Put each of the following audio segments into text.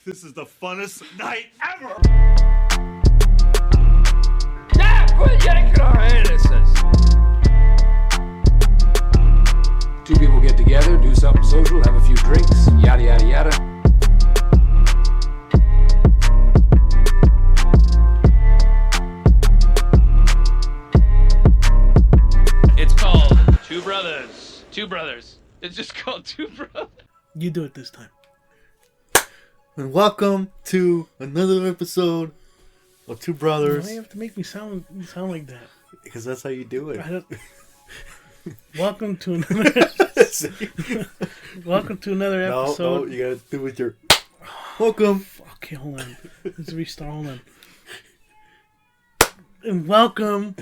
This is the funnest night ever! Quit yanking our anuses! Two people get together, do something social, have a few drinks, yada yada yada. It's called Two Brothers. Two Brothers. It's just called Two Brothers. You do it this time. And welcome to another episode of Two Brothers. Why do you have to make me sound like that? Because that's how you do it. I don't... Welcome to another. Welcome to another episode. No, you gotta do it with your. Welcome. Okay, hold on. Let's restart. Hold on. And welcome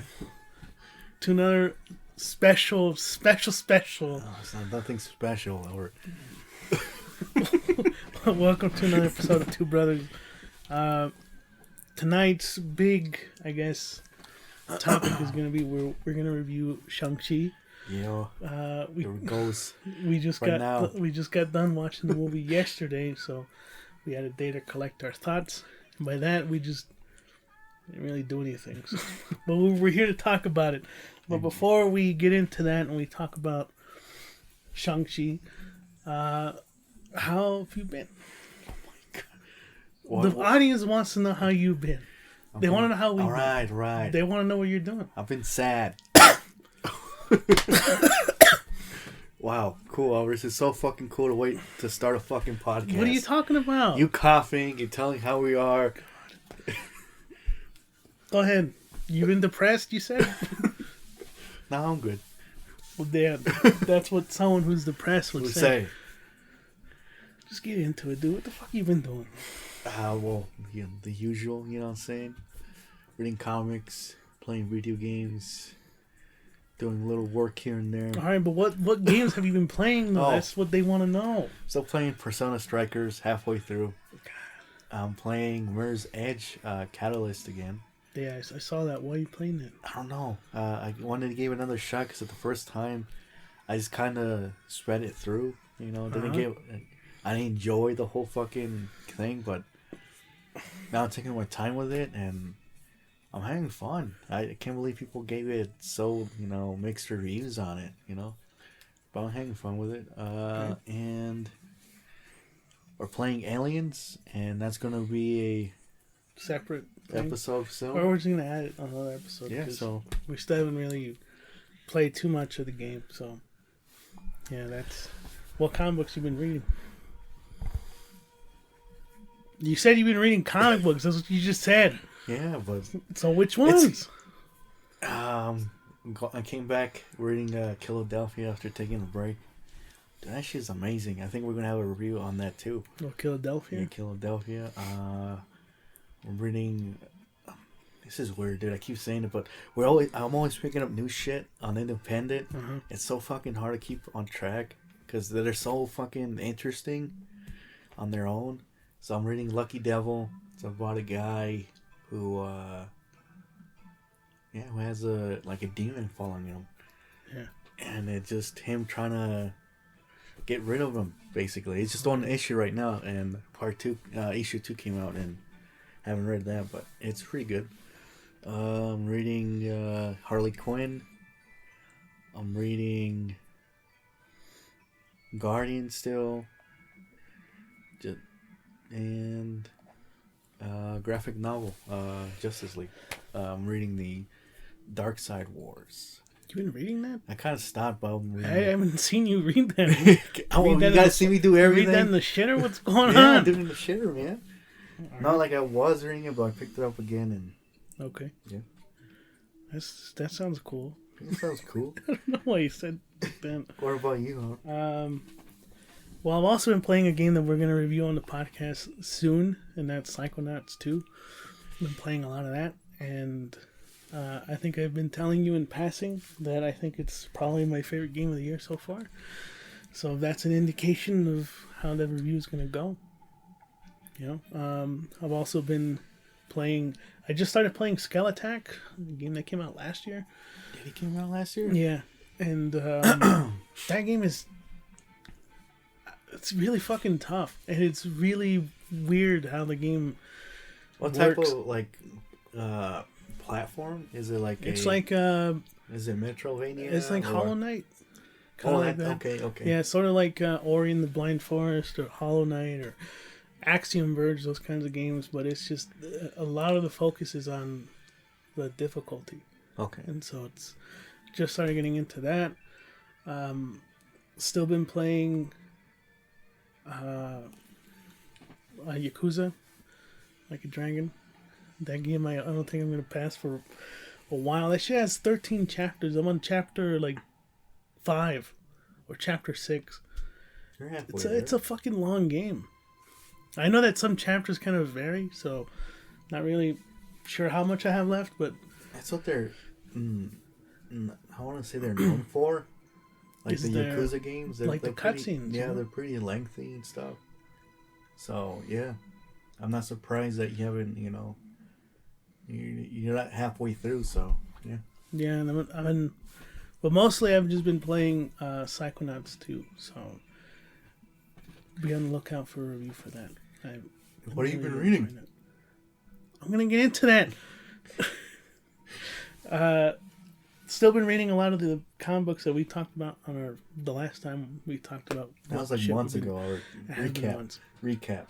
to another special. Oh, it's not nothing special. Or Welcome to another episode of Two Brothers. Tonight's big, I guess, topic is gonna be we're gonna review Shang-Chi. here it goes. We just Right now. got done watching the movie yesterday, so we had a day to collect our thoughts. And by that, we just didn't really do anything. So, but we're here to talk about it. But before we get into that and we talk about Shang-Chi, how have you been? What? The audience wants to know how you've been. They want to know how we've been. Right. They want to know what you're doing. I've been sad. Wow, cool, Elvis. It's so fucking cool to wait to start a fucking podcast. What are you talking about? You coughing, you're telling how we are. Go ahead. You been depressed, you said? No, I'm good. Well, damn. That's what someone who's depressed would We'll say. say. Just get into it, dude. What the fuck you been doing? The usual, you know what I'm saying? Reading comics, playing video games, doing a little work here and there. All right, but what games have you been playing, though? Oh. That's what they want to know. Still playing Persona Strikers halfway through. I'm playing Mirror's Edge Catalyst again. Yeah, I saw that. Why are you playing that? I don't know. I wanted to give it another shot because at the first time, I just kind of spread it through. You know, I didn't enjoy the whole fucking thing, but now I'm taking my time with it and I'm having fun. I can't believe people gave it so, mixed reviews on it, But I'm having fun with it. And we're playing Aliens, and that's going to be Separate a thing? episode soon. Or we're just going to add it on another episode. Yeah, 'cause so we still haven't really played too much of the game, so... Yeah, that's... What comic books you been reading? You said you've been reading comic books. That's what you just said. yeah, but So which ones? I came back reading Philadelphia after taking a break. Dude, that shit's amazing. I think we're gonna have a review on that too. Oh, Philadelphia? Yeah, Philadelphia. I'm reading. This is weird, dude. I keep saying it, but I'm always picking up new shit on Independent. Uh-huh. It's so fucking hard to keep on track because they're so fucking interesting on their own. So I'm reading Lucky Devil. It's about a guy who has a demon following him. Yeah. And it's just him trying to get rid of him, basically. It's just on issue right now, and issue 2 came out, and haven't read that, but it's pretty good. I'm reading Harley Quinn. I'm reading Guardian still. And graphic novel, Justice League. I'm reading the Dark Side Wars. You been reading that? I kind of stopped, but I'm reading. I haven't seen you read that. You guys see me do everything? Read that in the shitter? What's going Yeah, on? I'm doing the shitter, man. Not like I was reading it, but I picked it up again and. Okay. Yeah. That sounds cool. It sounds cool. I don't know why you said that. What about you, huh? Well, I've also been playing a game that we're going to review on the podcast soon, and that's Psychonauts 2. I've been playing a lot of that, and I think I've been telling you in passing that I think it's probably my favorite game of the year so far. So that's an indication of how the review is going to go. I've also been playing... I just started playing Skeletak, a game that came out last year. Did it come out last year? Yeah, and that game is... It's really fucking tough, and it's really weird how the game What works. type of like platform is it? Like It's is it Metrovania? it's like or- Hollow Knight. Oh, Kinda like that. okay. Yeah, sort of like Ori and the Blind Forest or Hollow Knight or Axiom Verge, those kinds of games. But it's just a lot of the focus is on the difficulty, Okay. and so it's just started getting into that. Still been playing Yakuza, Like a Dragon. That game I don't think I'm gonna pass for a while. That shit has 13 chapters. I'm on chapter like 5 or chapter 6. You're halfway It's a fucking long game. I know that some chapters kind of vary, so not really sure how much I have left, but That's what they're. I want to say they're known for. Like Is the there- Yakuza games. like the pretty- cutscenes, Yeah, you know? they're pretty lengthy and stuff. So, yeah. I'm not surprised that you haven't, you're not halfway through, so, yeah. yeah, and I've been, but mostly I've just been playing Psychonauts 2, so be on the lookout for a review for that. What have you been reading? enjoying it. I'm gonna get into that. Still been reading a lot of the comic books that we talked about on the last time we talked about. That was like shit months we've been- ago. Or it has been months. Recap.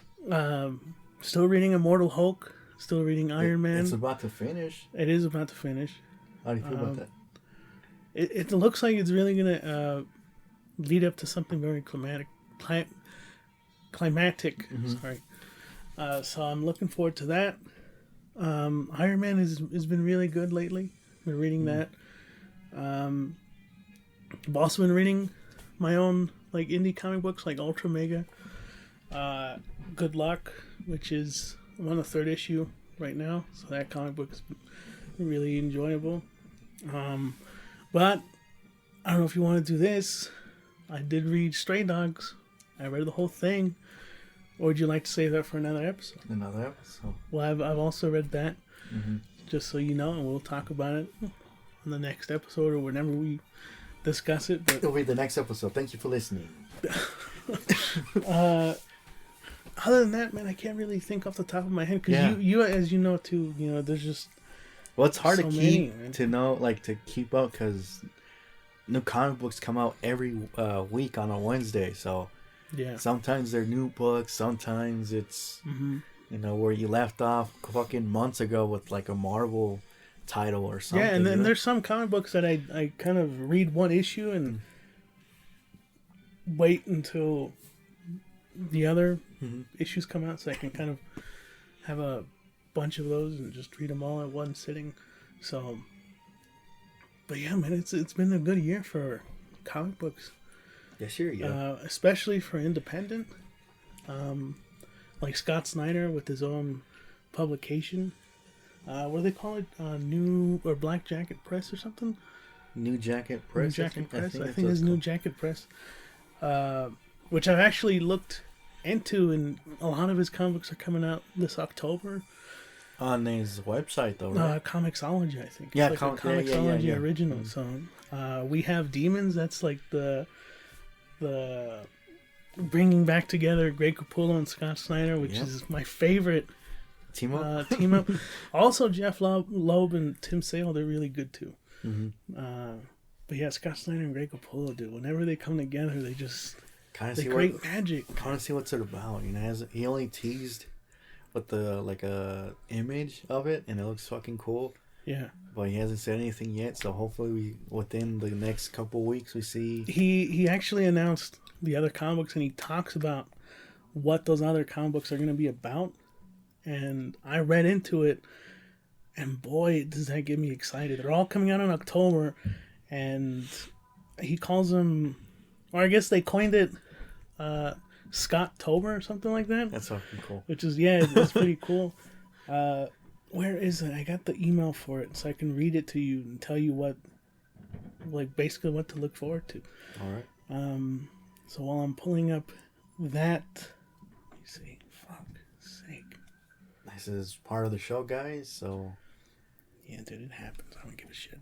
Still reading Immortal Hulk. Still reading Iron Man. It's about to finish. It is about to finish. How do you feel about that? It looks like it's really gonna lead up to something very climatic. Sorry. So I'm looking forward to that. Iron Man has been really good lately. Been reading that. I've also been reading my own like indie comic books like Ultra Mega. Good Luck, which is I'm on the 3rd issue right now, so that comic book is really enjoyable. But I don't know if you want to do this. I did read Stray Dogs. I read the whole thing. Or would you like to save that for another episode? Another episode. Well, I've also read that, just so you know, and we'll talk about it on the next episode or whenever we discuss it. But It'll be the next episode. Thank you for listening. other than that, man, I can't really think off the top of my head because Yeah. you, as you know too, there's just Well, it's hard So to many, keep man. to know, like to keep up, because new comic books come out every week on a Wednesday. So yeah. sometimes they're new books, sometimes it's where you left off fucking months ago with like a Marvel title or something. Yeah, and then you know? there's some comic books that I kind of read one issue and wait until the other issues come out so I can kind of have a bunch of those and just read them all at one sitting. So, but yeah, man, it's been a good year for comic books, Yes, yeah. especially for independent. Like Scott Snyder with his own publication. What do they call it? New or Black Jacket Press or something? New Jacket Press. New Jacket Press. I that's think what it's it's New called. Jacket Press. Which I've actually looked into, and a lot of his comics are coming out this October. On his website, though, right? Comixology, I think. Yeah, it's like a yeah, Comixology yeah. original. So we have Demons. That's like the bringing back together Greg Capullo and Scott Snyder, which Yep. is my favorite Team up. team up. Also, Jeff Loeb and Tim Sale, they're really good too. But yeah, Scott Snyder and Greg Capullo, dude. Whenever they come together, they Kind of they see create magic. kind of see what's it about. He only teased with the like a image of it, and it looks fucking cool. Yeah. But he hasn't said anything yet, so hopefully within the next couple weeks we see. He actually announced the other comic books, and he talks about what those other comic books are going to be about. And I read into it, and boy, does that get me excited. They're all coming out in October, and he calls them, or I guess they coined it, Scott-tober or something like that. That's fucking cool. Which is, yeah, it's pretty cool. Where is it? I got the email for it, so I can read it to you and tell you what, like, basically what to look forward to. All right. So while I'm pulling up that, let me see. Fuck's sake. This is part of the show, guys. So Yeah, dude, it happens. I don't give a shit.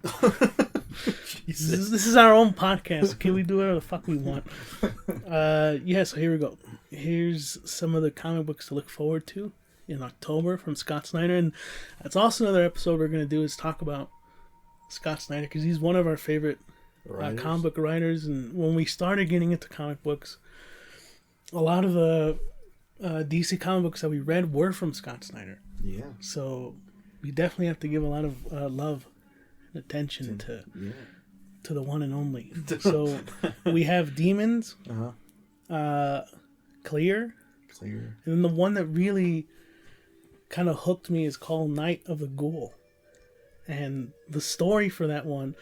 This is our own podcast. Can we do whatever the fuck we want? Yeah, so here we go. here's some of the comic books to look forward to in October from Scott Snyder, and that's also another episode we're going to do is talk about Scott Snyder because he's one of our favorite comic book writers. And when we started getting into comic books, a lot of the DC comic books that we read were from Scott Snyder. Yeah. So we definitely have to give a lot of love and attention to the one and only. So we have Demons, Clear, and then the one that really kind of hooked me is called Night of the Ghoul. And the story for that one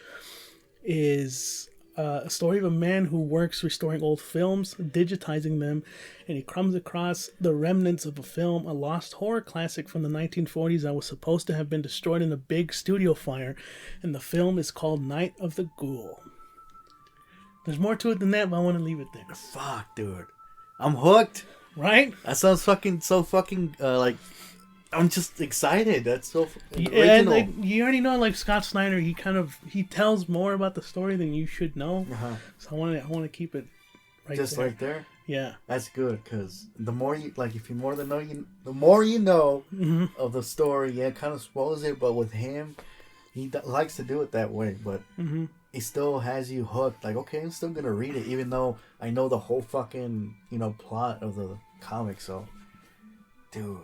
is a story of a man who works restoring old films, digitizing them, and he comes across the remnants of a film, a lost horror classic from the 1940s that was supposed to have been destroyed in a big studio fire, and the film is called Night of the Ghoul. There's more to it than that, but I want to leave it there. Fuck, dude. I'm hooked. Right? That sounds so fucking, like, I'm just excited. That's so original. And like, you already know, like Scott Snyder, he tells more about the story than you should know. So I want to keep it right there. Yeah, that's good because the more you like, if you more than know, the more you know of the story. Yeah, it kind of spoils it, but with him, he likes to do it that way. But he still has you hooked. Like, okay, I'm still gonna read it, even though I know the whole fucking plot of the comic. So, dude.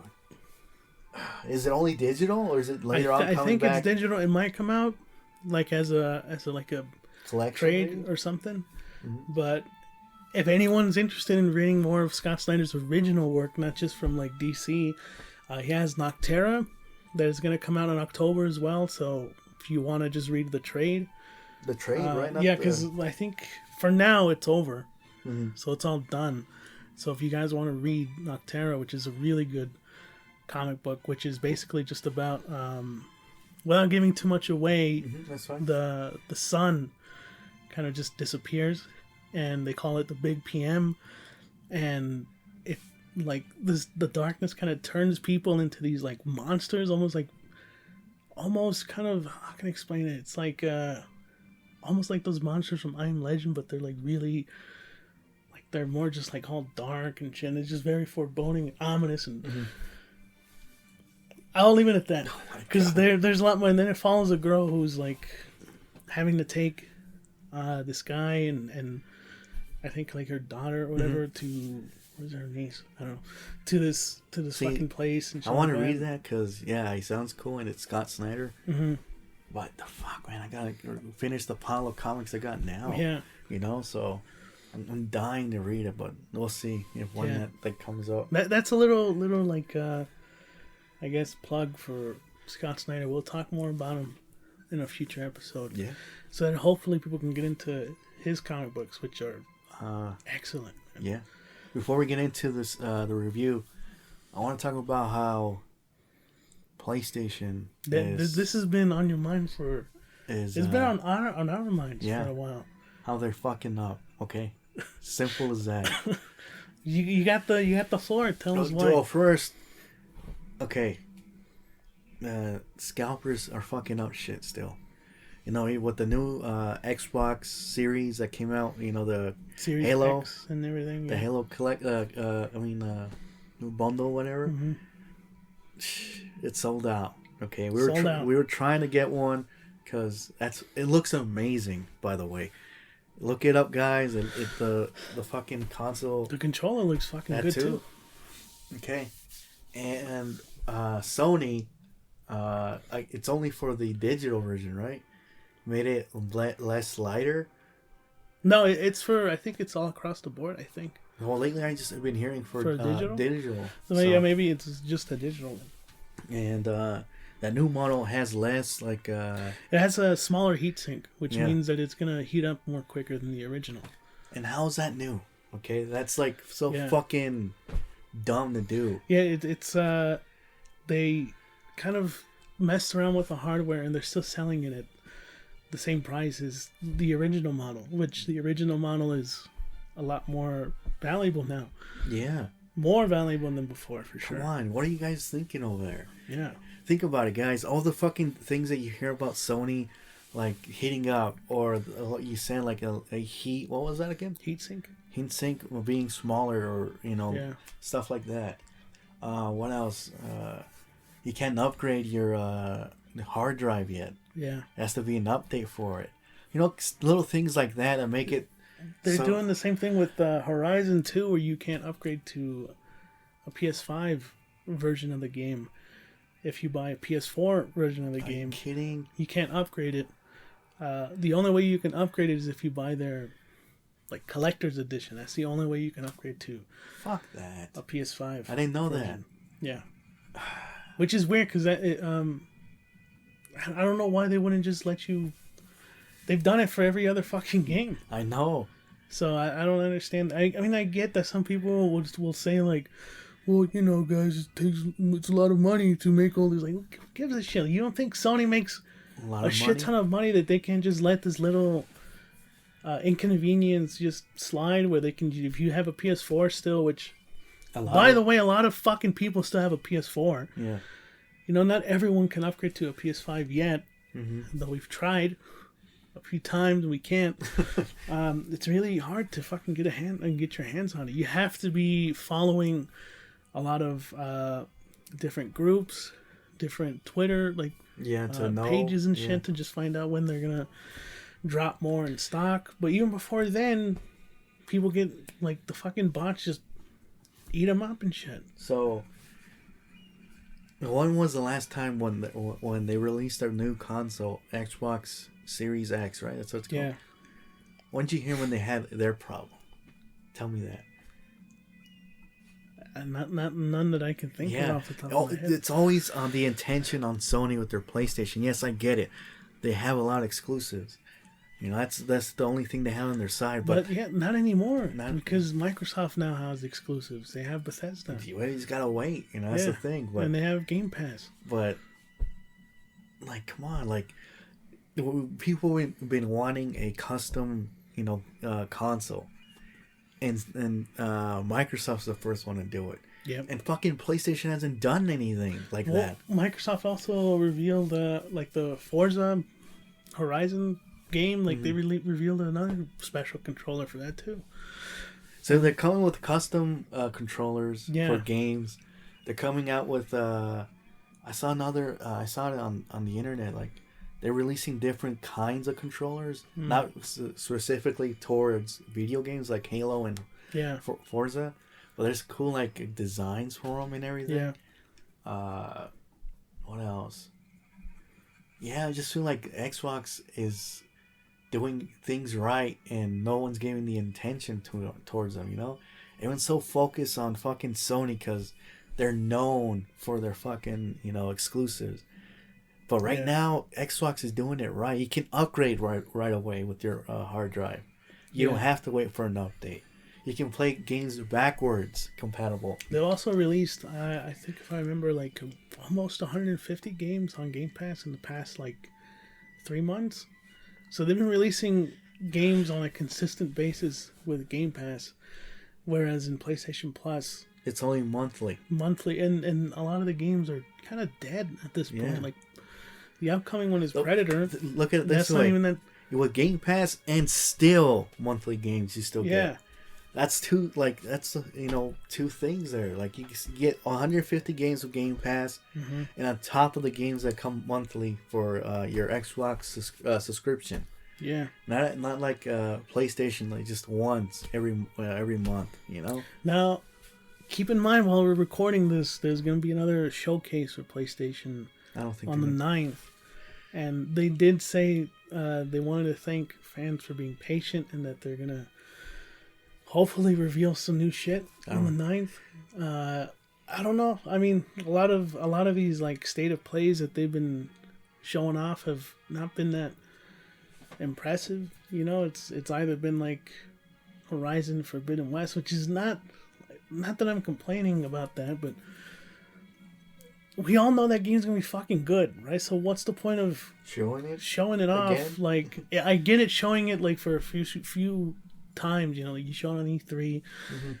Is it only digital or is it later on coming back? I think it's digital. It might come out like as a collection trade maybe? Or something. But if anyone's interested in reading more of Scott Snyder's original work, not just from like DC, he has Noctera that is going to come out in October as well. So if you want to just read the trade, right? Yeah, because I think for now it's over, so it's all done. So if you guys want to read Noctera, which is a really good comic book, which is basically just about without giving too much away, that's fine. The sun kind of just disappears and they call it the Big PM, and it like the darkness kind of turns people into these like monsters, almost kind of, how can I explain it, it's like almost like those monsters from I Am Legend, but they're like really like they're more just like all dark and shit. It's just very foreboding and ominous, and I'll leave it at that because there's a lot more. And then it follows a girl who's like having to take this guy and I think like her daughter or whatever to, where's her niece? I don't know, to this fucking place. And I want to read that because he sounds cool and it's Scott Snyder. But the fuck, man, I gotta finish the pile of comics I got now. Yeah, so I'm dying to read it, but we'll see if when that comes up. That's a little like. I guess plug for Scott Snyder. We'll talk more about him in a future episode. Yeah. So that hopefully people can get into his comic books, which are excellent. Yeah. Before we get into this, the review, I want to talk about how PlayStation this has been on your mind for. It's been on our minds for a while. How they're fucking up. Okay. Simple as that. You got the floor. Tell us why. Well, first. Okay, scalpers are fucking up shit still. With the new Xbox series that came out, the Series Halo X and everything. The Halo new bundle, whatever. It's sold out. Okay, we were trying to get one because it looks amazing. By the way, look it up, guys. And the fucking console. The controller looks fucking good too. Okay, and Sony, it's only for the digital version, right? Made it less lighter. No, it's for. I think it's all across the board. I think. Well, lately I just have been hearing for digital. So yeah, maybe it's just a digital. And that new model has less like. It has a smaller heatsink, which means that it's gonna heat up more quicker than the original. And how is that new? Okay, that's like fucking dumb to do. Yeah, it's they kind of messed around with the hardware and they're still selling it at the same price as the original model, which the original model is a lot more valuable now. Yeah. More valuable than before, for sure. Come on, what are you guys thinking over there? Yeah. Think about it, guys. All the fucking things that you hear about Sony, like heating up, or what you said, like a heat. What was that again? Heatsink. heat sink being smaller, or stuff like that. What else? You can't upgrade your hard drive yet. Yeah. It has to be an update for it. Little things like that make it. They're doing the same thing with Horizon 2, where you can't upgrade to a PS5 version of the game. If you buy a PS4 version of the game, you kidding? You can't upgrade it. The only way you can upgrade it is if you buy their collector's edition. That's the only way you can upgrade to. Fuck that. A PS5. I didn't know version. That. Yeah. Which is weird because I don't know why they wouldn't just let you. They've done it for every other fucking game. I know. So I don't understand. I mean, I get that some people will say well, guys, it's a lot of money to make all these. Who gives a shit? You don't think Sony makes a shit ton of money that they can just let this little inconvenience just slide, where they can, if you have a PS4 still, which, by the way, a lot of fucking people still have a PS4. Yeah. Not everyone can upgrade to a PS5 yet, though we've tried a few times, we can't. It's really hard to fucking get your hands on it. You have to be following a lot of different groups, different Twitter pages and shit to just find out when they're gonna drop more in stock. But even before then, people get the fucking bots just eat them up and shit. So, when was the last time when they released their new console, Xbox Series X, right? That's what it's called. Yeah. When did you hear when they had their problem? Tell me that. None that I can think of off the top of my head. It's always on the intention on Sony with their PlayStation. Yes, I get it. They have a lot of exclusives. That's the only thing they have on their side. But yeah, not anymore. Because Microsoft now has exclusives. They have Bethesda. You just gotta wait. That's the thing. But, and they have Game Pass. But come on, people have been wanting a custom, console. And Microsoft's the first one to do it. Yep. And fucking PlayStation hasn't done anything that. Microsoft also revealed the Forza Horizon game. They revealed another special controller for that too. So they're coming with custom controllers for games. They're coming out with. I saw it on the internet. They're releasing different kinds of controllers, not specifically towards video games like Halo and Forza, but there's cool designs for them and everything. Yeah. What else? Yeah, I just feel like Xbox is doing things right, and no one's giving the attention towards them. Everyone's so focused on fucking Sony because they're known for their fucking exclusives. But right now, Xbox is doing it right. You can upgrade right away with your hard drive. You don't have to wait for an update. You can play games backwards compatible. They also released, I think if I remember, almost 150 games on Game Pass in the past 3 months. So they've been releasing games on a consistent basis with Game Pass, whereas in PlayStation Plus, it's only monthly. And a lot of the games are kind of dead at this point. The upcoming one is Predator. Look at it this way. Not even that. With Game Pass and still monthly games, you still get. That's two. Two things there. You get 150 games with Game Pass, and on top of the games that come monthly for your Xbox subscription. Yeah. Not like PlayStation, just once every month. Now, keep in mind while we're recording this, there's going to be another showcase for PlayStation. I don't think on the 9th. And they did say they wanted to thank fans for being patient, and that they're going to hopefully reveal some new shit on the 9th. I don't know. I mean, a lot of these state of plays that they've been showing off have not been that impressive. It's either been Horizon Forbidden West, which is not that I'm complaining about that, but we all know that game's gonna be fucking good, right? So what's the point of showing it off? I get it, showing it for a few times, you show it on E3,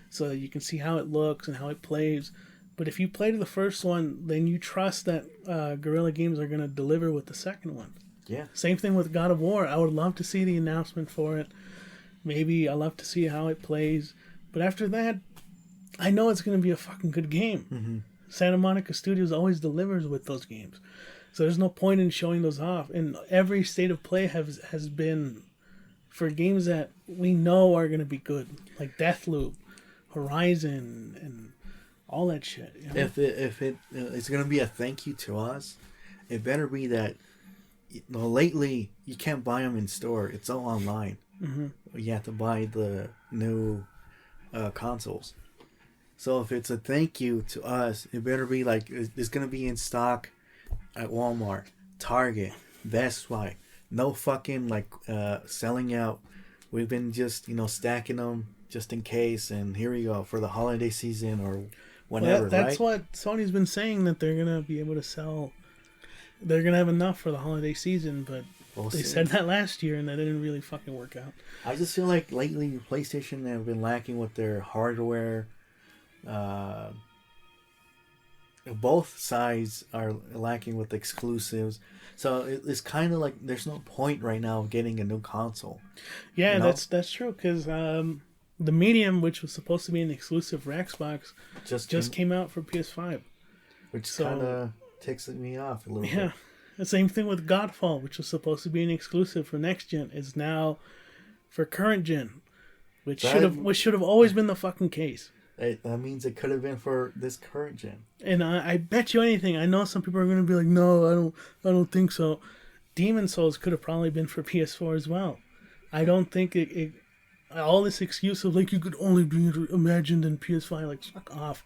so that you can see how it looks and how it plays. But if you played the first one, then you trust that Guerrilla Games are gonna deliver with the second one. Yeah. Same thing with God of War. I would love to see the announcement for it. Maybe I'll have to see how it plays. But after that, I know it's going to be a fucking good game. Mm-hmm. Santa Monica Studios always delivers with those games. So there's no point in showing those off. And every state of play has been for games that we know are going to be good. Like Deathloop, Horizon, and all that shit. You know? If it's going to be a thank you to us, it better be that, lately you can't buy them in store. It's all online. Mm-hmm. You have to buy the new consoles. So if it's a thank you to us, it better be like it's going to be in stock at Walmart, Target, Best Buy. No fucking selling out. We've been just stacking them just in case, and here we go for the holiday season or whenever. That's right? what Sony's been saying, that they're gonna be able to sell. They're gonna have enough for the holiday season, but they said that last year, and that didn't really fucking work out. I just feel like lately PlayStation have been lacking with their hardware. Both sides are lacking with exclusives, so it's kind of like there's no point right now of getting a new console. Yeah, that's true, because the Medium, which was supposed to be an exclusive for Xbox, just came out for PS5, which kind of ticks me off a little bit. Yeah, the same thing with Godfall, which was supposed to be an exclusive for next gen, is now for current gen, which should have always been the fucking case. That means it could have been for this current gen. And I bet you anything, I know some people are going to be like, no, I don't think so. Demon Souls could have probably been for PS4 as well. I don't think it all this excuse of like you could only be imagined in PS5, like fuck off.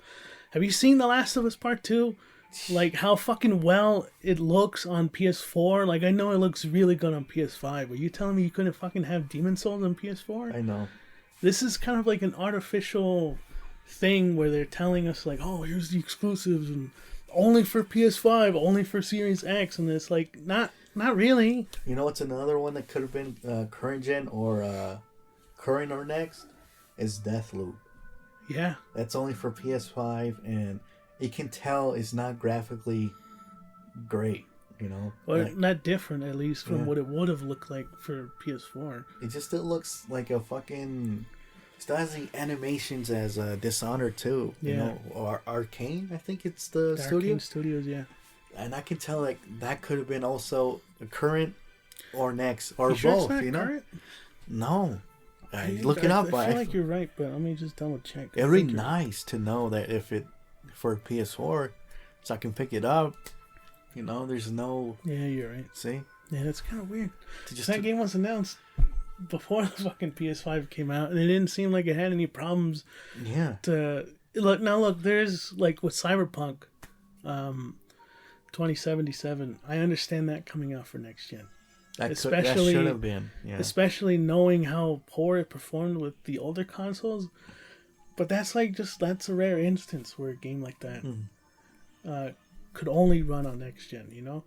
Have you seen The Last of Us Part 2? Like how fucking well it looks on PS4. Like I know it looks really good on PS5. Are you telling me you couldn't fucking have Demon Souls on PS4? I know. This is kind of like an artificial thing where they're telling us like, oh, here's the exclusives and only for PS5, only for Series X, and it's like not really. You know what's another one that could have been current gen or current or next is Deathloop. Yeah, that's only for PS5, and you can tell it's not graphically great. or not different, at least from what it would have looked like for PS4. It looks like a fucking. Still has the animations as Dishonored 2, or Arcane, I think it's the studio. Arcane Studios, yeah. And I can tell that could have been also a current or next or both. Sure it's not current? No, look it up. I feel like you're right, but let me just double check. It'd be nice to know that if it for PS4, so I can pick it up. There's no. Yeah, you're right. See. Yeah, that's kind of weird. That game was announced before the fucking PS5 came out, and it didn't seem like it had any problems. Yeah. Look, there's like with Cyberpunk 2077, I understand that coming out for next gen. That should have been. Yeah. Especially knowing how poor it performed with the older consoles. But that's a rare instance where a game like that could only run on next gen,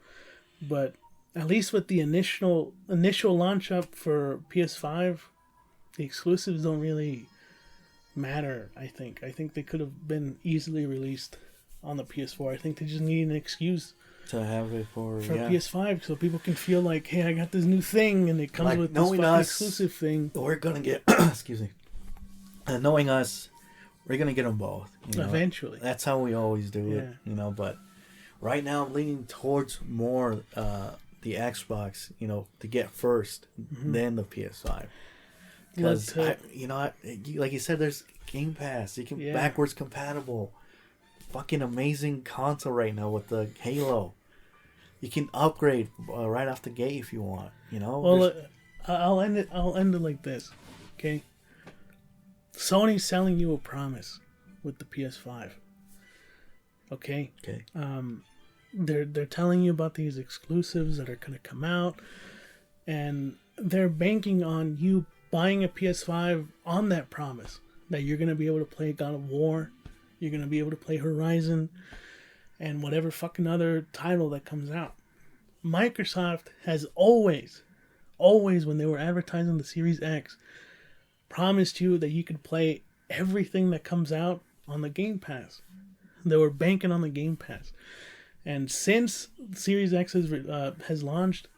But at least with the initial launch up for PS5, the exclusives don't really matter, I think. I think they could have been easily released on the PS4. I think they just need an excuse to have it for PS5 so people can feel like, hey, I got this new thing, and it comes with this fucking exclusive thing. We're going to get, excuse me, knowing us, we're going to get them both. Eventually. That's how we always do it, but right now I'm leaning towards more the Xbox, to get first, then the PS5. Because, like you said, there's Game Pass. You can backwards compatible. Fucking amazing console right now with the Halo. You can upgrade right off the gate if you want, Well, I'll end it like this, okay? Sony's selling you a promise with the PS5. Okay? Okay. They're telling you about these exclusives that are going to come out, and they're banking on you buying a PS5 on that promise that you're going to be able to play God of War, you're going to be able to play Horizon, and whatever fucking other title that comes out. Microsoft has always, when they were advertising the Series X, promised you that you could play everything that comes out on the Game Pass. They were banking on the Game Pass. And since Series X has launched,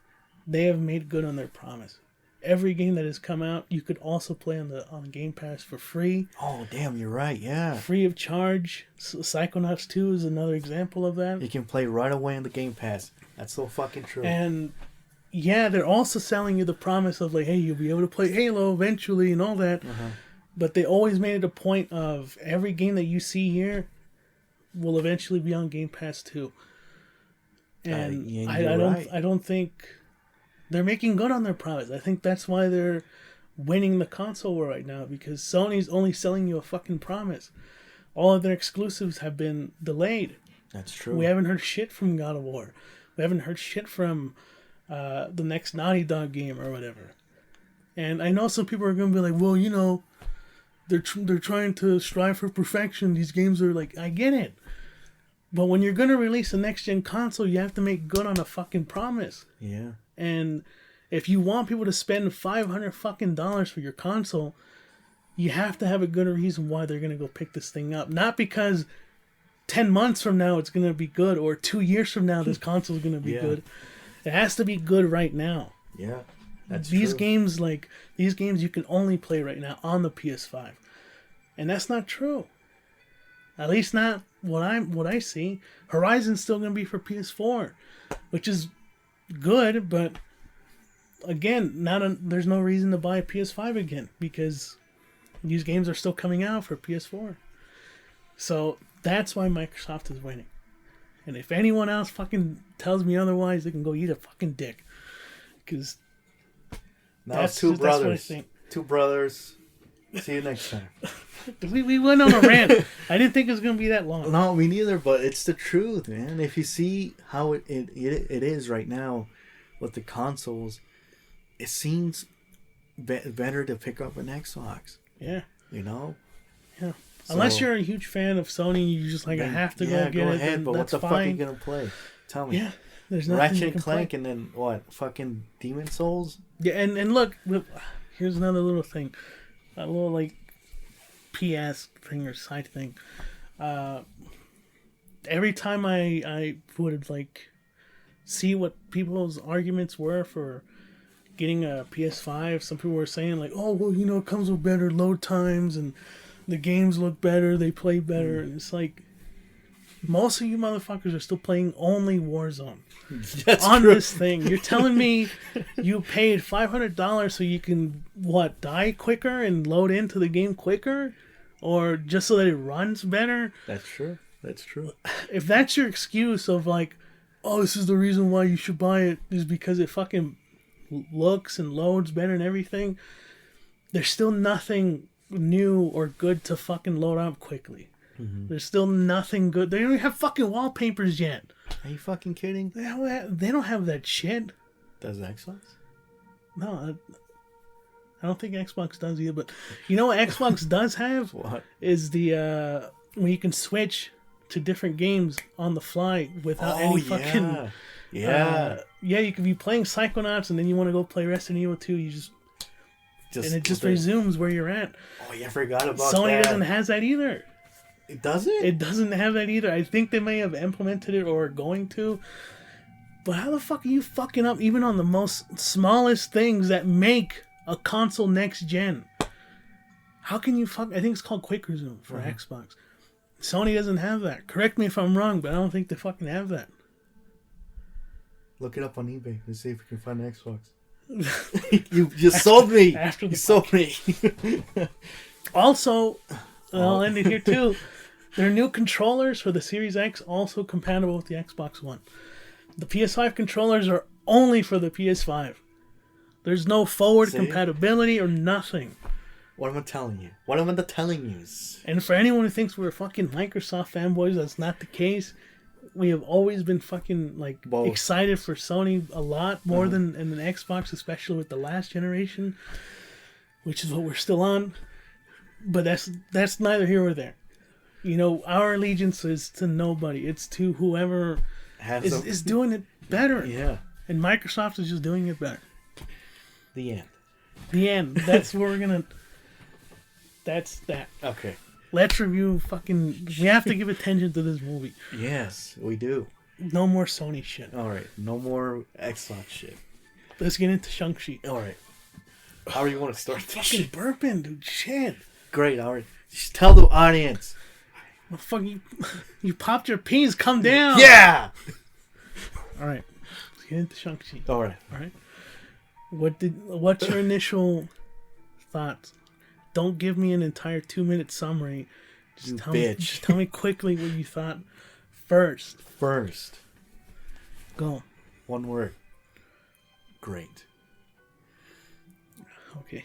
they have made good on their promise. every game that has come out, you could also play on Game Pass for free. Oh, damn, you're right, yeah. Free of charge. Psychonauts 2 is another example of that. You can play right away on the Game Pass. That's so fucking true. And, yeah, they're also selling you the promise of, like, hey, you'll be able to play Halo eventually and all that. But they always made it a point of every game that you see here will eventually be on Game Pass too. And I don't think they're making good on their promise. I think that's why they're winning the console war right now, because Sony's only selling you a fucking promise. All of their exclusives have been delayed. That's true. We haven't heard shit from God of War. We haven't heard shit from the next Naughty Dog game or whatever. And I know some people are going to be like, well, you know, they're trying to strive for perfection. These games are like, I get it. But when you're going to release a next-gen console, you have to make good on a fucking promise. Yeah. And if you want people to spend $500 fucking dollars for your console, you have to have a good reason why they're going to go pick this thing up. Not because 10 months from now it's going to be good, or 2 years from now this console is going to be good. It has to be good right now. Yeah. That's these true. games you can only play right now on the PS5. And that's not true. At least not what I see. Horizon's still going to be for PS4, which is good, but again, there's no reason to buy a PS5 again, because these games are still coming out for PS4. So that's why Microsoft is winning. And if anyone else fucking tells me otherwise, they can go eat a fucking dick. Because now it's two brothers. That's what I think. Two brothers. See you next time. We went on a rant. I didn't think it was going to be that long. No, me neither, but it's the truth, man. If you see how it is right now with the consoles, it seems better to pick up an Xbox. Yeah. You know? Yeah. So, unless you're a huge fan of Sony, you're just like, I have to go get it. Ahead, but what the fuck are you going to play? Tell me. Yeah. There's nothing Ratchet and Clank, and then what? Fucking Demon Souls? Yeah, and look, here's another little thing. A little, like, PS thing or side thing. Every time I would, like, see what people's arguments were for getting a PS5, some people were saying, like, oh, well, you know, it comes with better load times, and the games look better, they play better, and it's like, most of you motherfuckers are still playing only Warzone. That's on true. This thing. You're telling me you paid $500 so you can, die quicker and load into the game quicker? Or just so that it runs better? That's true. That's true. If that's your excuse of like, oh, this is the reason why you should buy it, is because it fucking looks and loads better and everything, there's still nothing new or good to fucking load up quickly. Mm-hmm. There's still nothing good. They don't even have fucking wallpapers yet. Are you fucking kidding? They don't have that shit. Does Xbox? No, I don't think Xbox does either. But you know what Xbox does have? What? Is the when you can switch to different games on the fly without any fucking... Yeah. You could be playing Psychonauts and then you want to go play Resident Evil 2. You just and it just resumes where you're at. Oh, yeah, I forgot about Sony that. doesn't have that either. It doesn't? It doesn't have that either. I think they may have implemented it or are going to. But how the fuck are you fucking up even on the most smallest things that make a console next gen? How can you fuck... I think it's called Quick Resume for Xbox. Sony doesn't have that. Correct me if I'm wrong, but I don't think they fucking have that. Look it up on eBay and see if we can find an Xbox. You sold me. You sold me. Also, I'll end it here too. Their new controllers for the Series X also compatible with the Xbox One. The PS5 controllers are only for the PS5. There's no forward compatibility or nothing. What am I telling you? What am I telling you? And for anyone who thinks we're fucking Microsoft fanboys, that's not the case. We have always been fucking excited for Sony a lot more than an Xbox, especially with the last generation, which is what we're still on. But that's neither here or there. You know, our allegiance is to nobody. It's to whoever is doing it better. Yeah. And Microsoft is just doing it better. The end. The end. That's where we're gonna. That's that. Okay. Let's review fucking... We have to give attention to this movie. Yes, we do. No more Sony shit. All right. No more Xbox shit. Let's get into Shang-Chi. All right. How do you want to start this Fucking shit? burping, dude. Shit. Great, alright. Just tell the audience. Well, fuck you popped your peas. Come down. Yeah! All right. Let's get into Shang-Chi. Alright. All right. What's your initial thoughts? Don't give me an entire 2-minute summary. You Just bitch. tell me quickly what you thought first. Go. One word. Great. Okay.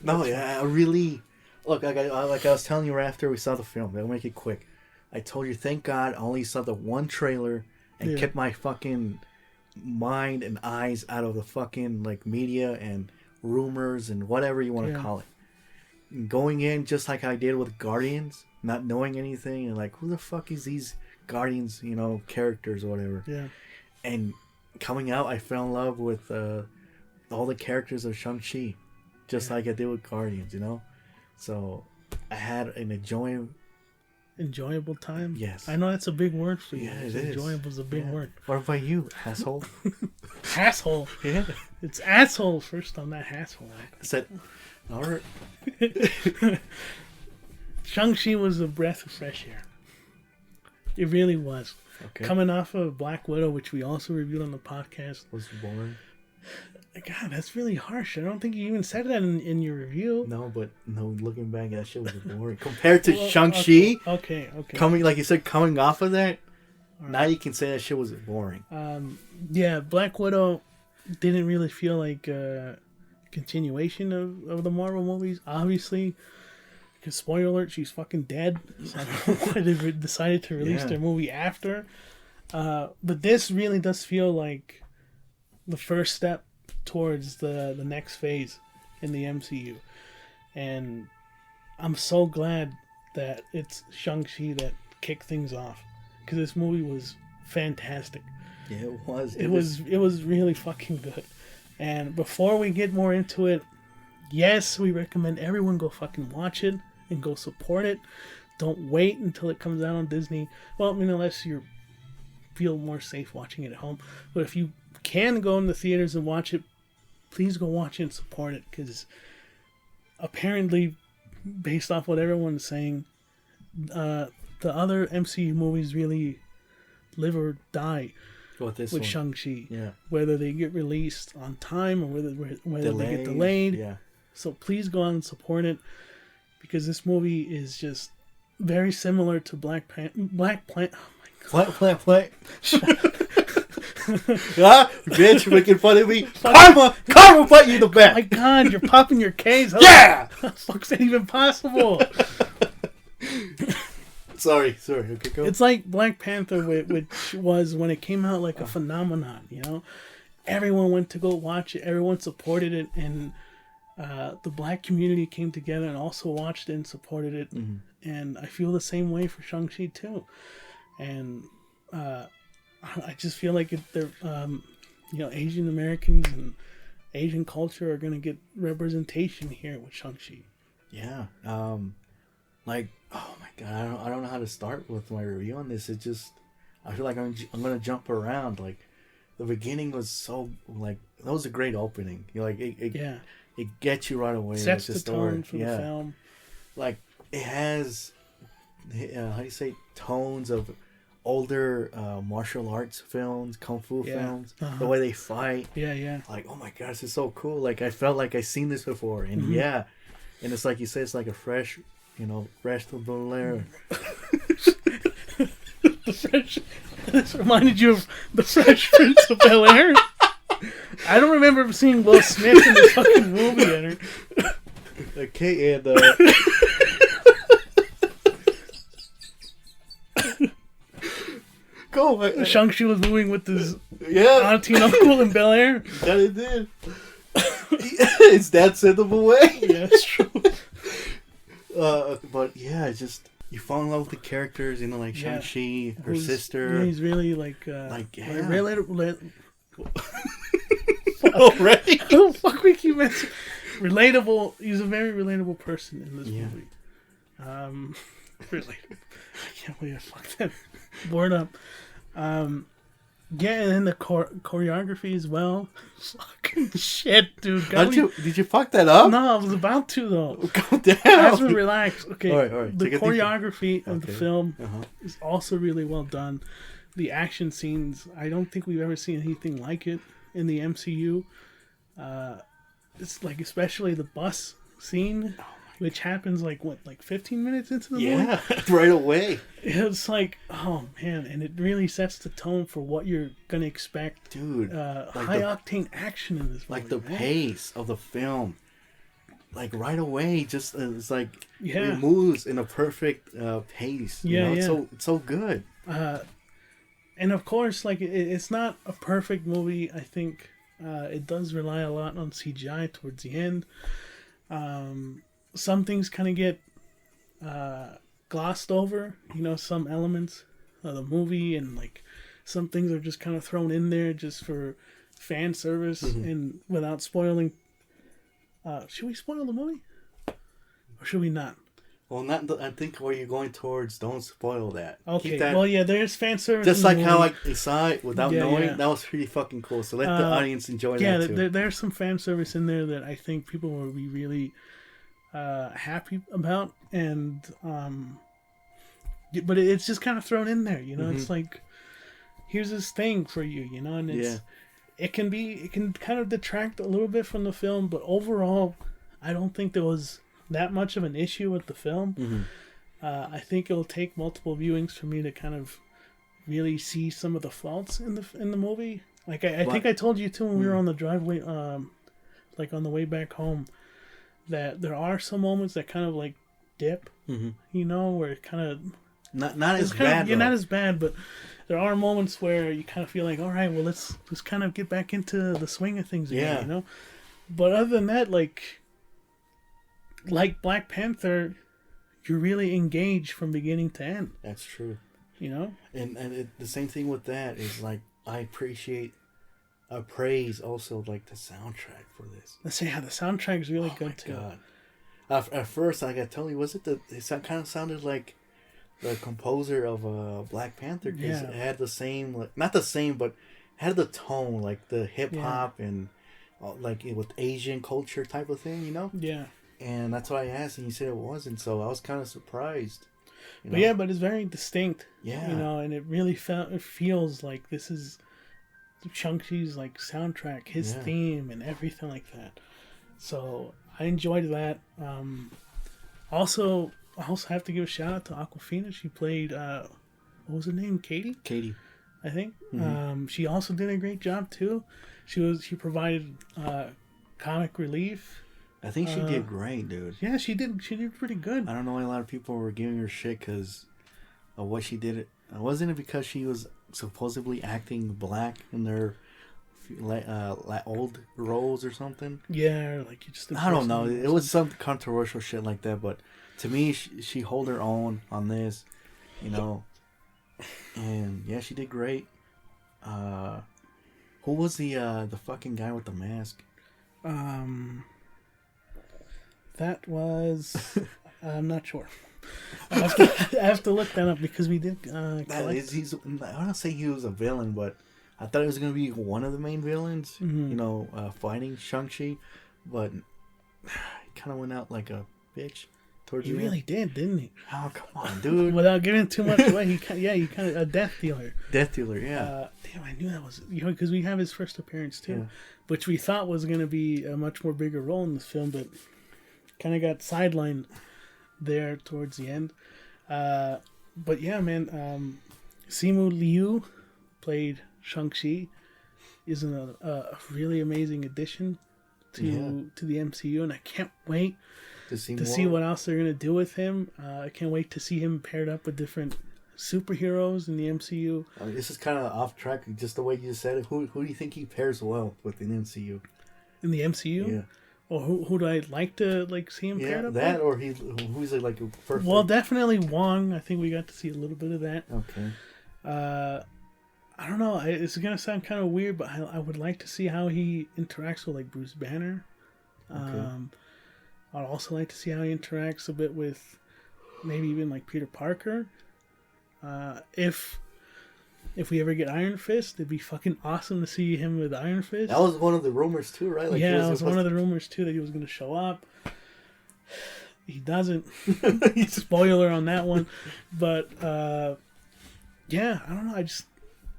No, yeah, I really... Look, like I was telling you after we saw the film, I'll make it quick. I told you, thank God, I only saw the one trailer and kept my fucking mind and eyes out of the fucking, like, media and rumors and whatever you want to call it. And going in, just like I did with Guardians, not knowing anything, and like, who the fuck is these Guardians, characters or whatever. Yeah. And coming out, I fell in love with all the characters of Shang-Chi, just like I did with Guardians, So I had an enjoyable time. Yes. I know that's a big word for you. Yeah, it is. Enjoyable is a big word. What about you, asshole? Asshole. Yeah. It's asshole first on that asshole. I said, all right. Shang-Chi was a breath of fresh air. It really was. Okay. Coming off of Black Widow, which we also reviewed on the podcast. Was boring. God, that's really harsh. I don't think you even said that in your review. No, but looking back, that shit was boring compared to Shang-Chi. Okay. Coming, like you said, coming off of that. Now you can say that shit was boring. Yeah, Black Widow didn't really feel like a continuation of the Marvel movies. Obviously, because spoiler alert, she's fucking dead. So I don't know why they decided to release their movie after. But this really does feel like the first step towards the next phase in the MCU. And I'm so glad that it's Shang-Chi that kicked things off. Because this movie was fantastic. Yeah, it was. It was really fucking good. And before we get more into it, yes, we recommend everyone go fucking watch it and go support it. Don't wait until it comes out on Disney. Well, unless you feel more safe watching it at home. But if you can go in the theaters and watch it, please go watch it and support it. Because apparently, based off what everyone's saying, the other MCU movies really live or die with Shang-Chi. Yeah. Whether they get released on time or whether they get delayed. Yeah. So please go out and support it, because this movie is just very similar to Black Plant. Oh my god. Plant. Ah, bitch, you're making fun of me. Karma, bite you in the back. Oh my god, you're popping your case. Yeah. How the fuck's that even possible? Sorry. Okay, go. It's like Black Panther, which was when it came out like a phenomenon. Everyone went to go watch it. Everyone supported it, and the black community came together and also watched it and supported it. Mm-hmm. And I feel the same way for Shang-Chi too. And I just feel like Asian Americans and Asian culture are gonna get representation here with Shang-Chi. Yeah. Like, oh my god, I don't know how to start with my review on this. It just, I feel like I'm gonna jump around. Like, the beginning was so, like, that was a great opening. It gets you right away. Sets the the tone for the film. Like, it has, how do you say, tones of older martial arts films, kung fu films. The way they fight. Yeah. Like, oh my god, this is so cool. Like, I felt like I've seen this before. And and it's like you said, it's like a fresh to the air. This reminded you of the Fresh Prince of Bel-Air. I don't remember seeing Will Smith in this fucking movie. Okay, and go. Shang-Chi was moving with his auntie and auntie uncle in Bel-Air. That it did. His dad sent him away. Yeah, that's true. But yeah, just you fall in love with the characters, like Shang-Chi, her sister. Yeah, he's really Already? How the fuck we keep mentioning? Relatable. He's a very relatable person in this movie. Relatable. I can't believe I fucked that word up. Yeah, and then the choreography as well. Fucking shit, dude. Did you fuck that up? No, I was about to though. Go down. I have to relax. Okay, all right. The choreography of the film Uh-huh. is also really well done. The action scenes, I don't think we've ever seen anything like it in the MCU. It's like especially the bus scene, which happens like 15 minutes into the movie? Yeah, right away. It's like, oh man, and it really sets the tone for what you're gonna expect. Dude, high octane action in this movie. Like the pace of the film, like right away, just it's like it moves in a perfect pace. It's so good. And of course, like it's not a perfect movie. I think it does rely a lot on CGI towards the end. Some things kind of get glossed over, some elements of the movie, and like some things are just kind of thrown in there just for fan service and without spoiling. Should we spoil the movie, or should we not? Well, I think where you're going towards, don't spoil that. Okay. Well, yeah, there's fan service. Just like how I saw it without knowing, that was pretty fucking cool. So let the audience enjoy that too. Yeah, there's some fan service in there that I think people will be really happy about, and but it's just kind of thrown in there. It's like, here's this thing for you, and it can kind of detract a little bit from the film, but overall, I don't think there was that much of an issue with the film. I think it'll take multiple viewings for me to kind of really see some of the faults in the movie. Like I think I told you too when we were on the driveway, like on the way back home, that there are some moments that kind of like dip, where it kind of not as bad. Not as bad, but there are moments where you kind of feel like, all right, well let's kind of get back into the swing of things again, But other than that, like Black Panther, you're really engaged from beginning to end. That's true. And the same thing with that is like I praise also like the soundtrack for this. Let's say the soundtrack is really good too. God. At first, like I told you, it kind of sounded like the composer of Black Panther, because it had the same, not the same, but had the tone, like the hip hop and like with Asian culture type of thing, Yeah. And that's why I asked, and you said it wasn't, so I was kind of surprised. But it's very distinct. Yeah. And it really feels like this is Shang-Chi's like soundtrack, his theme, and everything like that. So I enjoyed that. Also, I also have to give a shout out to Aquafina. She played what was her name? Katie, I think. She also did a great job too. She provided comic relief. I think she did great, dude. Yeah, she did pretty good. I don't know why a lot of people were giving her shit because of what she did. Wasn't it because she was supposedly acting black in their old roles or something? Yeah, like you just. I don't know. It was some controversial shit like that, but to me, she held her own on this, and yeah, she did great. Who was the fucking guy with the mask? That was I'm not sure. I have to look that up because we did. I don't say he was a villain, but I thought he was gonna be one of the main villains. Fighting Shang-Chi, but he kind of went out like a bitch. He really did, didn't he? Oh, come on, dude! Without giving too much away, he kind of a death dealer. Yeah. Damn, I knew that was because we have his first appearance too, which we thought was gonna be a much more bigger role in this film, but kind of got sidelined there towards the end. But yeah, man, Simu Liu played Shang-Chi. Is a really amazing addition to the MCU, and I can't wait to see what else they're gonna do with him. I can't wait to see him paired up with different superheroes in the MCU. This is kind of off track, just the way you said it. Who do you think he pairs well with in the MCU? In the MCU, yeah. Or who do I like to see him paired up that with? Or who's like a perfect? Well, definitely Wong. I think we got to see a little bit of that. Okay. I don't know. It's gonna sound kind of weird, but I would like to see how he interacts with like Bruce Banner. Okay. I'd also like to see how he interacts a bit with maybe even like Peter Parker. If if we ever get Iron Fist, it'd be fucking awesome to see him with Iron Fist. That was one of the rumors too, right? Like, yeah, that was one of the rumors too, that he was going to show up. He doesn't. Spoiler on that one. But, yeah, I don't know.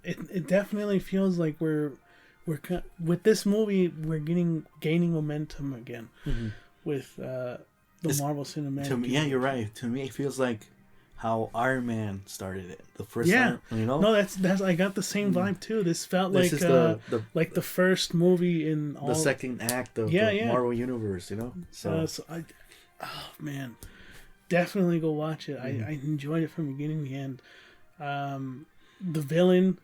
It definitely feels like we're with this movie, we're gaining momentum again with the Marvel Cinematic. Yeah, you're right. To me, it feels like how Iron Man started it. The first time, you know? No, that's I got the same vibe too. This felt This like is like the first movie in all the second act of the Marvel Universe, you know? So oh man, definitely go watch it. I enjoyed it from beginning to end. The villain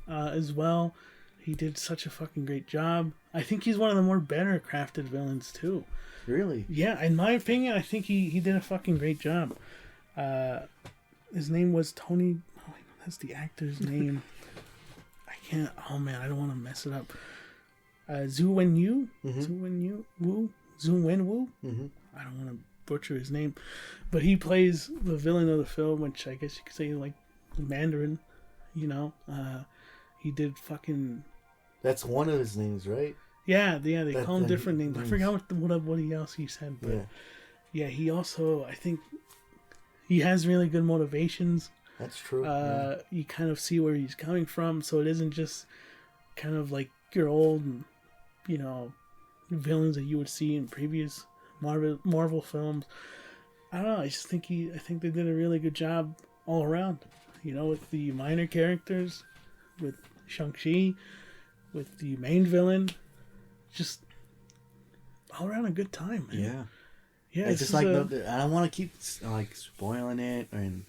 as well, he did such a fucking great job. I think he's one of the more better crafted villains too. Really? Yeah, in my opinion, I think he did a fucking great job. His name was Tony. Oh, that's the actor's name. I can't. Oh man, I don't want to mess it up. Zhu Wen Yu. Zhu Wen Yu. Wu. Zhu Wen Wu. I don't want to butcher his name, but he plays the villain of the film, which I guess you could say like the Mandarin. You know, he did fucking. That's one of his names, right? Yeah. They call him different names. I forgot what else he said, but yeah, he also, I think, he has really good motivations. That's true. You kind of see where he's coming from, so it isn't just kind of like your old, you know, villains that you would see in previous Marvel films. I don't know. I think they did a really good job all around. You know, with the minor characters, with Shang-Chi, with the main villain, just all around a good time, man. Yeah. Yeah, it's just like I don't want to keep like spoiling it, and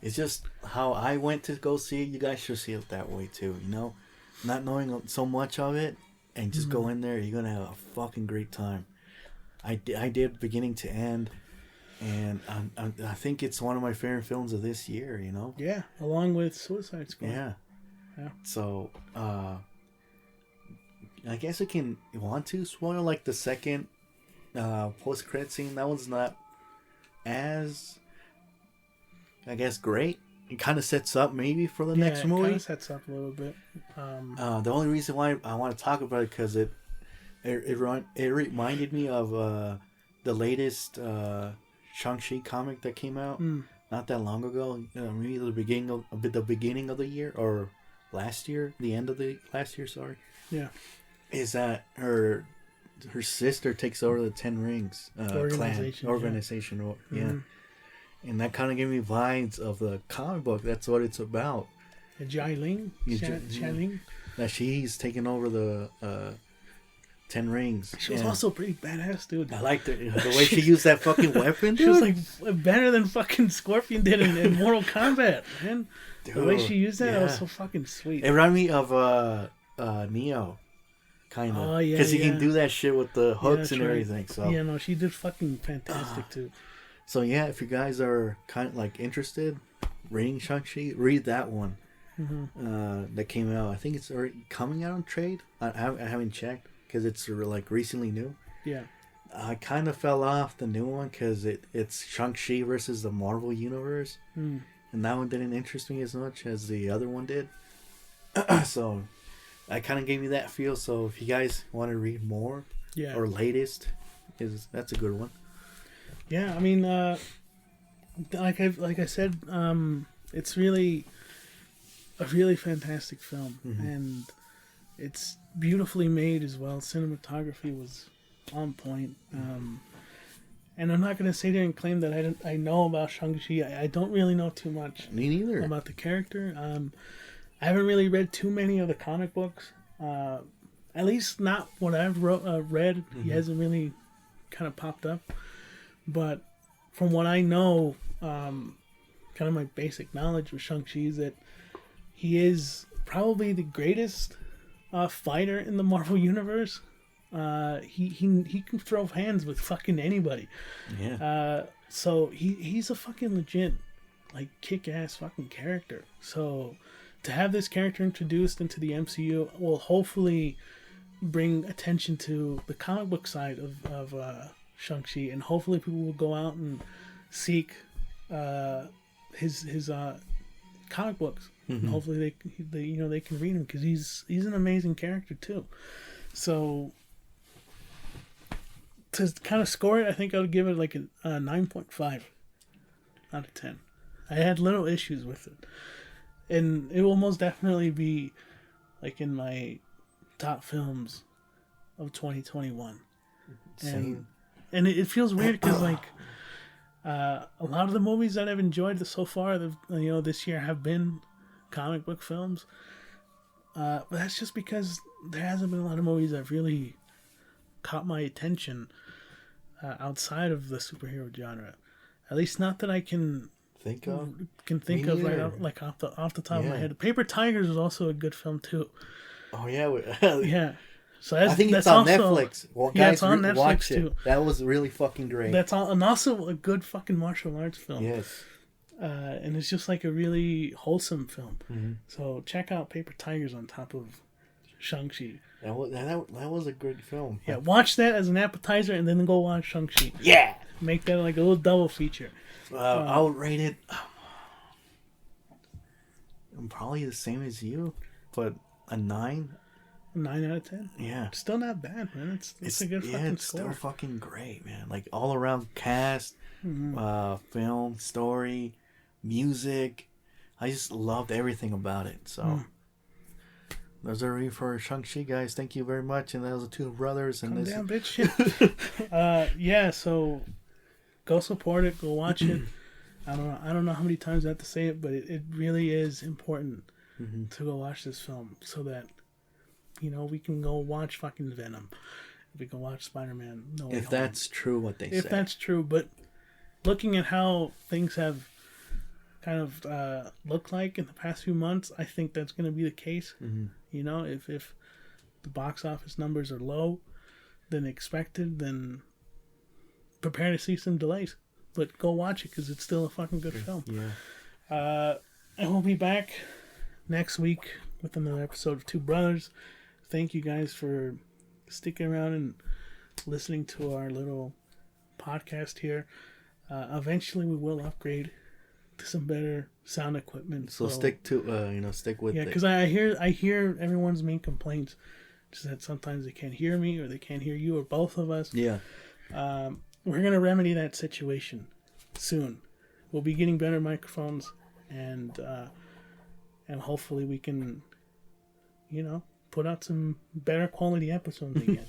it's just how I went to go see it. You guys should see it that way too. You know, not knowing so much of it, and just go in there. You're gonna have a fucking great time. I did beginning to end, and I think it's one of my favorite films of this year. You know. Yeah, along with Suicide Squad. Yeah. So, I guess you want to spoil like the second post-credit scene. That one's not as, I guess, great. It kind of sets up maybe for the next movie. Yeah, it kind of sets up a little bit. The only reason why I want to talk about it because it reminded me of the latest Shang-Chi comic that came out not that long ago. Maybe the beginning of the year or last year, the end of the last year. Sorry. Yeah. Is that her sister takes over the Ten Rings organization? Yeah. And that kind of gave me vibes of the comic book. That's what it's about. Jai Ling? That she's taking over the Ten Rings. She was also pretty badass, dude. I liked it. The way she used that fucking weapon, dude. She was like better than fucking Scorpion did in Mortal Kombat, man. Dude, the way she used that was so fucking sweet. It reminded me of Neo. Kind of. Oh, yeah. Because he can do that shit with the hooks and everything. So yeah, no, she did fucking fantastic too. So yeah, if you guys are kind of like interested, reading Shang-Chi, read that one. That came out. I think it's already coming out on trade. I haven't checked because it's like recently new. Yeah. I kind of fell off the new one because it's Shang-Chi versus the Marvel Universe. And that one didn't interest me as much as the other one did. So I kind of gave me that feel. So if you guys want to read more or latest, that's a good one. Yeah, I mean, like I said, it's really a really fantastic film, and it's beautifully made as well. Cinematography was on point. And I'm not going to sit here and claim that I know about Shang-Chi. I don't really know too much. Me neither. About the character. I haven't really read too many of the comic books. At least not what I've read. He hasn't really kind of popped up. But from what I know, kind of my basic knowledge with Shang-Chi is that he is probably the greatest fighter in the Marvel Universe. He can throw hands with fucking anybody. Yeah. So he's a fucking legit, like, kick-ass fucking character. So to have this character introduced into the MCU will hopefully bring attention to the comic book side of Shang-Chi, and hopefully people will go out and seek his comic books. And hopefully they can read him, because he's an amazing character too. So to kind of score it, I think I would give it like a 9.5 out of 10. I had little issues with it, and it will most definitely be like in my top films of 2021. Same. And it feels weird because like a lot of the movies that I've enjoyed so far, this year have been comic book films. But that's just because there hasn't been a lot of movies that really caught my attention outside of the superhero genre. At least not that I can think of right off the top of my head. Paper Tigers was also a good film too. Oh yeah, yeah. So I think it's on Netflix. Well, guys, it's on Netflix watch too. It. That was really fucking great. And also a good fucking martial arts film. Yes. And it's just like a really wholesome film. Mm-hmm. So check out Paper Tigers on top of Shang-Chi. That was a good film. Yeah, watch that as an appetizer and then go watch Shang-Chi. Yeah. Make that like a little double feature. I would rate it. I'm probably the same as you, but a 9. 9 out of 10. Yeah, still not bad, man. It's a good fucking it's score. Still fucking great, man. Like all around cast, film, story, music. I just loved everything about it. So there's a review for Shang-Chi, guys. Thank you very much. And that was the Two Brothers. And Calm down, bitch. Yeah. So go support it. Go watch it. I don't know how many times I have to say it, but it really is important to go watch this film so that we can go watch fucking Venom. We can watch Spider-Man. If that's true, what they say. If that's true, but looking at how things have kind of looked like in the past few months, I think that's going to be the case. If the box office numbers are low than expected, then prepare to see some delays. But go watch it because it's still a fucking good film. Yeah. And we'll be back next week with another episode of Two Brothers. Thank you guys for sticking around and listening to our little podcast here. Eventually we will upgrade to some better sound equipment. So stick with it. Yeah, because I hear everyone's main complaints is that sometimes they can't hear me or they can't hear you or both of us. Yeah. We're going to remedy that situation soon. We'll be getting better microphones and hopefully we can, put out some better quality episodes again.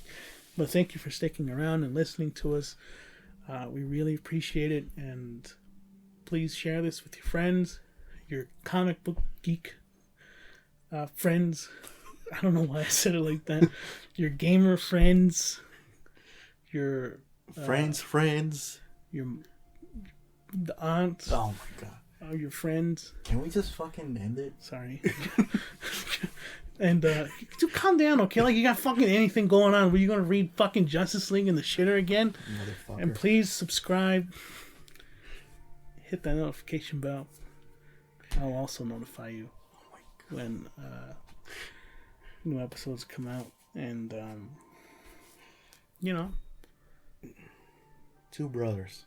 But thank you for sticking around and listening to us. We really appreciate it. And please share this with your friends, your comic book geek friends. I don't know why I said it like that. Your gamer friends. Your friends. The aunts. Oh my god. Your friends. Can we just fucking end it? Sorry. And dude, calm down, okay? Like you got fucking anything going on. Were you gonna read fucking Justice League in the shitter again? Motherfucker. And please subscribe. Hit that notification bell. I'll also notify you when new episodes come out. And Two Brothers.